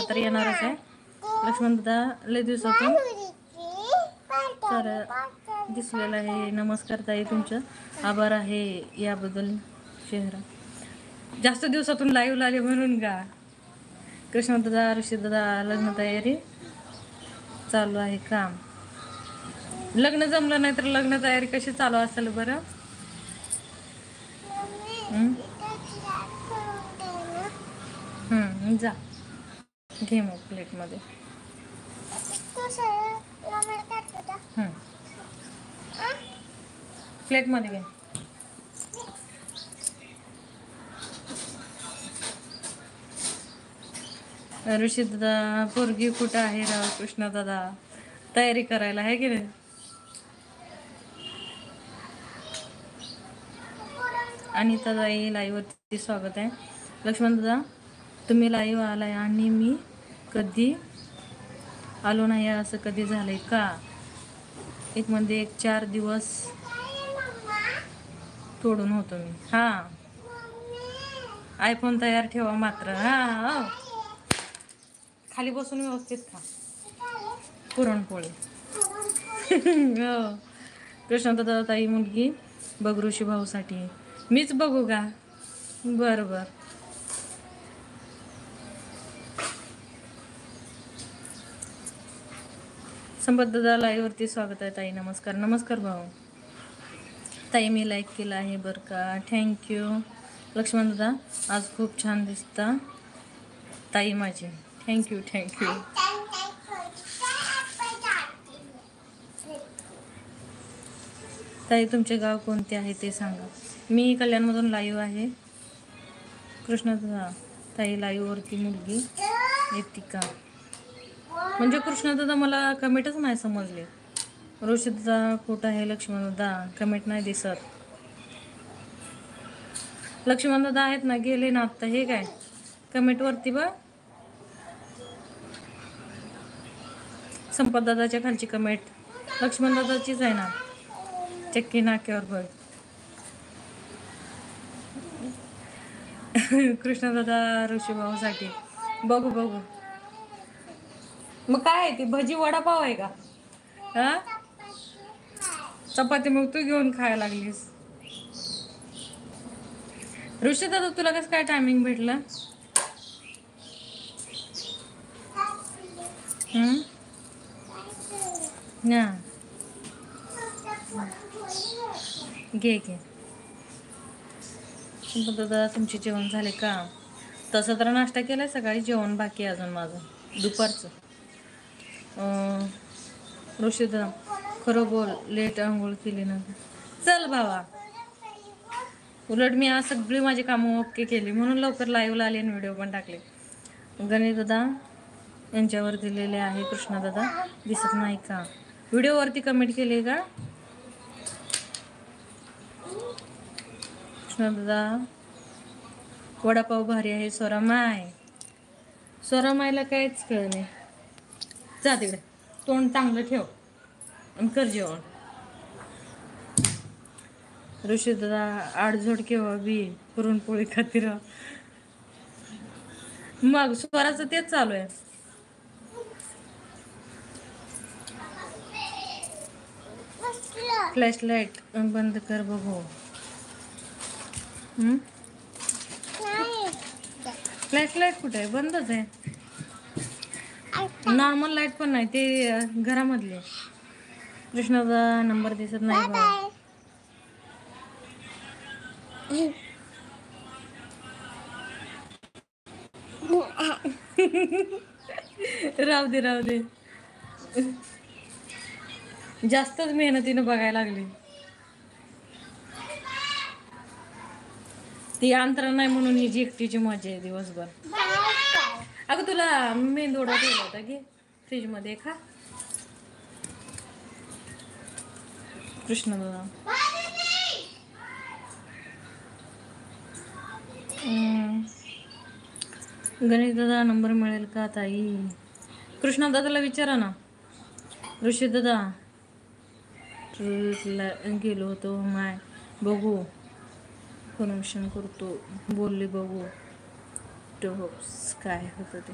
तर येणारच आहे. लक्ष्मणदादा लय दिवसातून तर दिसलेला आहे. नमस्कार ताई, तुमचं आभार आहे याबद्दल. शहरा जास्त दिवसातून लाईव्ह आले म्हणून का. कृष्णदादा, ऋषीदादा लग्न तयारी चालू आहे काम. लग्न जमलं नाही तर लग्न तयारी कशी चालू असेल बरं. जा घे मग प्लेटमध्ये. प्लेटमध्ये घे. ऋषीदादा पोरगी कुठं आहे राव. कृष्णदादा तयारी करायला आहे की नाही. अनिता ताई लाईव्हवरती स्वागत आहे. लक्ष्मणदादा तुम्ही लाईव्ह आलाय आणि मी कधी आलो नाही असं कधी झालंय का. एक मध्ये 4 दिवस तोडून होतो मी. हां आयफोन तयार ठेवा मात्र. हां खाली बसून व्यवस्थित खा पुरणपोळी. हो कृष्णदादा ताई मुलगी बघ ऋषी भाऊसाठी. मीच बघू का. बरं बरं. संपतदादा लाईव्हवरती स्वागत आहे ताई. नमस्कार. नमस्कार भाऊ. ताई मी लाईक केलं आहे बरं का. थँक्यू. लक्ष्मणदादा आज खूप छान दिसता ताई माझी. Thank you thank you. ताई तुमचे गाव कोणते आहे ते सांगा. मी कल्याणमधून लाईव्ह आहे. कृष्णदादा ताई लाईव्हवरती मुलगी येते का. म्हणजे कृष्णदादा मला कमेंटच नाही समजले. ऋषीदादा कुठं आहे. लक्ष्मणदादा कमेंट नाही दिसत. लक्ष्मणदादा आहेत ना, गेले ना आत्ता. हे काय कमेंटवरती बघ. संपतदादाच्या खालची कमेंट लक्ष्मणदादाचीच आहे ना. चक्की नाक्यावर बघ. कृष्णदादा ऋषीभाऊसाठी बघू बघू. मग काय आहे ती भजी वडापाव आहे का. हा चपाती मग तू घेऊन खायला लागलीस. ऋषीदादा तुला कसं काय टायमिंग भेटलं. ना घे घे. दादा तुमचे जेवण झाले का. तसं तर नाश्ता केलाय सकाळी. जेवण बाकी अजून माझं दुपारचं. ऋषीदादा खरं बोल लेट आंघोळ केली ना. चल भावा. उलट मी आज सगळी माझी कामं ओके केली म्हणून लवकर लाईव्हला आले आणि व्हिडिओ पण टाकले. गणेशदादा यांच्यावर दिलेले आहे. कृष्णदादा दिसत नाही का. व्हिडिओवरती कमेंट केले का. कृष्णदादा वडापाव भारी आहे. स्वरामायला काहीच कळ नाही. जा तिकडे तोंड चांगलं ठेव आणि कर जेवण. ऋषीदादा आडझोड केव्हा बी पुरणपोळी खातीर. मग स्वराचं तेच चालू आहे. फ्लॅश लाईट बंद कर बघू. फ्लॅश लाईट कुठे आहे. बंदच आहे. नॉर्मल लाईट पण नाही ते घरामधले. कृष्णदादा नंबर दिसत नाही बा. राहू दे राहू दे. जास्तच मेहनतीनं बघायला लागली. ती अंतरा नाही म्हणून ही जी एकटीची मजा आहे दिवसभर. अगं तुला मेंदोडा ठेवला होता घे फ्रीज मध्ये खा. कृष्णदादा गणेशदादा नंबर मिळेल का ताई. कृष्णदादाला विचारा ना. ऋषीदादा ट्रिपला गेलो होतो माय बघू कनेक्शन करतो बोलले बघू काय होतं ते.